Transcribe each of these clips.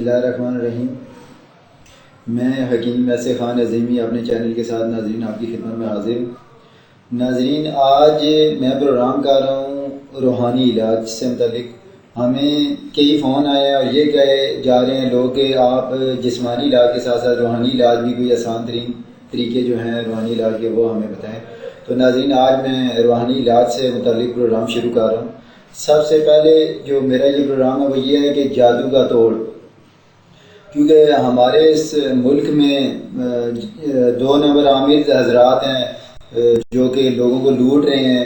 اللہ الرحمن الرحیم۔ میں حکیم ویسے خان عظیمی اپنے چینل کے ساتھ ناظرین آپ کی خدمت میں حاضر ہوں۔ ناظرین آج میں پروگرام کر رہا ہوں روحانی علاج سے متعلق۔ ہمیں کئی فون آئے ہیں اور یہ کہے جا رہے ہیں لوگ کہ آپ جسمانی علاج کے ساتھ ساتھ روحانی علاج بھی کوئی آسان ترین طریقے جو ہیں روحانی علاج کے وہ ہمیں بتائیں۔ تو ناظرین آج میں روحانی علاج سے متعلق پروگرام شروع کر رہا ہوں۔ سب سے پہلے جو میرا یہ پروگرام ہے وہ یہ ہے کہ جادو کا توڑ، کیونکہ ہمارے اس ملک میں 2 نمبر عامر حضرات ہیں جو کہ لوگوں کو لوٹ رہے ہیں،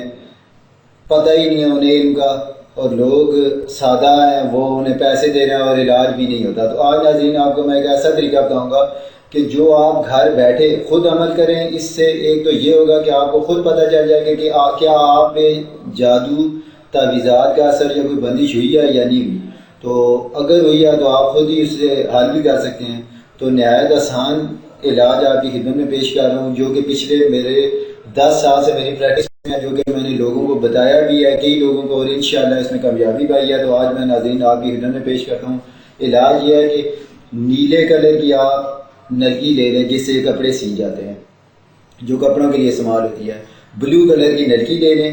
پتہ ہی نہیں ہے انہیں علم کا، اور لوگ سادہ ہیں وہ انہیں پیسے دے رہے ہیں اور علاج بھی نہیں ہوتا۔ تو آج ناظرین آپ کو میں ایک ایسا طریقہ بتاؤں گا کہ جو آپ گھر بیٹھے خود عمل کریں۔ اس سے ایک تو یہ ہوگا کہ آپ کو خود پتہ چل جائے گا کہ کیا آپ پہ جادو تعویذات کا اثر یا کوئی بندش ہوئی ہے یا نہیں ہوئی۔ تو اگر ہوئی ہے تو آپ خود ہی اس سے حل بھی کر سکتے ہیں۔ تو نہایت آسان علاج آپ کی خدمت میں پیش کر رہا ہوں، جو کہ پچھلے میرے 10 سال سے میری پریکٹس میں ہے، جو کہ میں نے لوگوں کو بتایا بھی ہے کئی لوگوں کو، اور انشاءاللہ اس میں کامیابی پائی ہے۔ تو آج میں ناظرین آپ کی خدمت میں پیش کرتا ہوں۔ علاج یہ ہے کہ نیلے کلر کی آپ نلکی لے لیں جس سے کپڑے سی جاتے ہیں، جو کپڑوں کے لیے استعمال ہوتی ہے۔ بلو کلر کی نلکی لے لیں،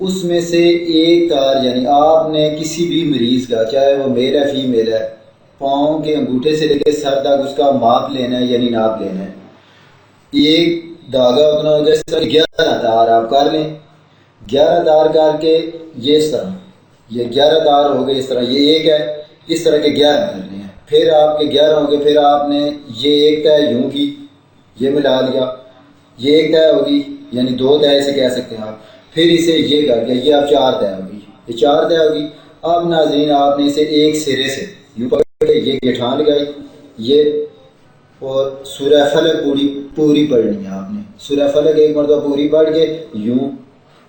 اس میں سے ایک تار، یعنی آپ نے کسی بھی مریض کا، چاہے وہ میل ہے فیمیل ہے، پاؤں کے انگوٹھے سے لے کے سر تک اس کا ماپ لینا ہے، یعنی ناپ لینا ہے۔ ایک دھاگا اتنا ہوگا، اس طرح 11 تار آپ کر لیں۔ 11 تار کر کے یہ اس طرح، یہ 11 تار ہو گئے، اس طرح یہ ایک ہے، اس طرح کے 11 کرنے ہیں۔ پھر آپ کے 11 ہو گئے، پھر آپ نے یہ ایک تہ یوں کی، یہ ملا لیا، یہ ایک تہ ہوگی، یعنی 2 تہ اسے کہہ سکتے ہیں آپ۔ پھر اسے یہ کر کے یہ اب 4 تہ ہوگی، یہ 4 تہ ہوگی۔ اب ناظرین آپ نے اسے ایک سرے سے یوں پکڑ کے یہ گٹھان لگائی، یہ، اور سورہ فلق پوری پڑھنی ہے آپ نے۔ سورہ فلق ایک مرتبہ پوری پڑھ کے یوں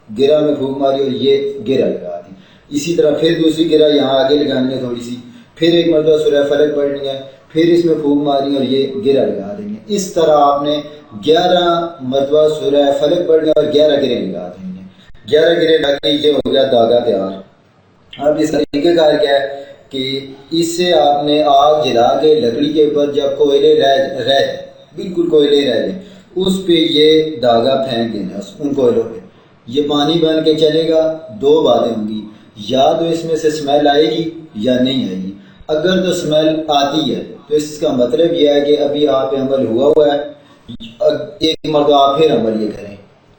گرہ میں پھونک ماری اور یہ گرہ لگا دی۔ اسی طرح پھر دوسری گرہ یہاں آگے لگانی ہے تھوڑی سی، پھر ایک مرتبہ سورہ فلق پڑھنی ہے، پھر اس میں پھونک ماری اور یہ گرہ لگا دیں گے۔ اس طرح آپ نے 11 مرتبہ سورہ فلق پڑھنی ہے اور 11 گرہ لگا دیں گے۔ 11 گرہ لگا کے یہ ہو گیا دھاگا تیار۔ اب اس طریقے کار کیا ہے کہ اس سے آپ نے آگ جلا کے لکڑی کے اوپر جب کوئلے رہ بالکل کوئلے رہ جائیں، اس پہ یہ دھاگا پھینک دینا، ان کوئلوں پہ یہ پانی بن کے چلے گا۔ 2 باتیں ہوں گی، یا تو اس میں سے اسمیل آئے گی یا نہیں آئے گی۔ اگر تو اسمیل آتی ہے تو اس کا مطلب یہ ہے کہ ابھی آپ پہ عمل ہوا ہے۔ ایک مرتبہ آپ پھر عمل یہ کریں،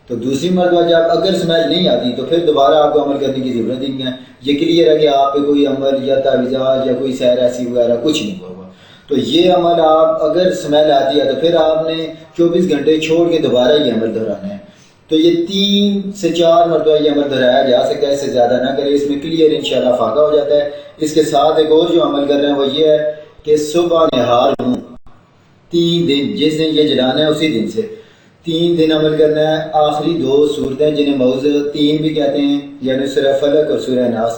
تو دوسری مرتبہ جب اگر اسمیل نہیں آتی تو پھر دوبارہ آپ کو عمل کرنے کی ضرورت ہی نہیں ہے۔ یہ کلیئر ہے کہ آپ پہ کوئی عمل یا تعویذات یا کوئی سحر ایسی وغیرہ کچھ نہیں ہوا۔ تو یہ عمل آپ اگر اسمیل آتی ہے تو پھر آپ نے 24 گھنٹے چھوڑ کے دوبارہ یہ عمل دہرانا ہے۔ تو یہ 3 سے 4 مرتبہ یہ عمل دہرایا جا سکتا ہے، اس سے زیادہ نہ کرے، اس میں کلیئر انشاءاللہ فائدہ ہو جاتا ہے۔ اس کے ساتھ ایک اور جو عمل کر رہے ہیں وہ یہ ہے کہ صبح نہار ہوں 3 دن، جس دن یہ جلانا ہے اسی دن سے 3 دن عمل کرنا ہے۔ آخری 2 صورتیں جنہیں موعظتین بھی کہتے ہیں، یعنی سورہ فلق اور سورہ ناس،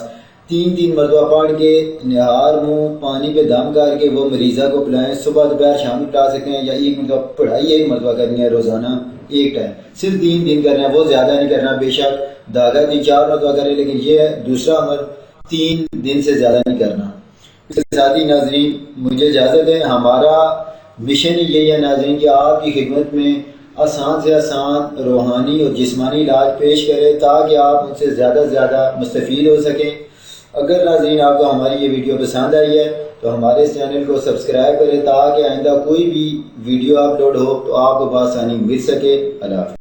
3 مرتبہ پڑھ کے نہار منہ پانی پہ دم کر کے وہ مریضہ کو پلائیں۔ صبح دوپہر شام میں پلا سکتے ہیں، یا ایک مرتبہ پڑھائی 1 مرتبہ کرنی ہے روزانہ ایک ٹائم، صرف 3 دن کرنا ہے، وہ زیادہ نہیں کرنا۔ بے شک دھاگا 3-4 مرتبہ کریں، لیکن یہ ہے دوسرا عمل 3 دن سے زیادہ نہیں کرنا۔ اس کے ساتھ ہی ناظرین مجھے اجازت ہے، ہمارا مشن یہی ہے ناظرین کہ آپ کی خدمت میں آسان سے آسان روحانی اور جسمانی علاج پیش کرے تاکہ آپ ان سے زیادہ سے زیادہ مستفید ہو سکیں۔ اگر ناظرین آپ کو ہماری یہ ویڈیو پسند آئی ہے تو ہمارے اس چینل کو سبسکرائب کریں تاکہ آئندہ کوئی بھی ویڈیو اپلوڈ ہو تو آپ کو بآسانی مل سکے۔ اللہ حافظ۔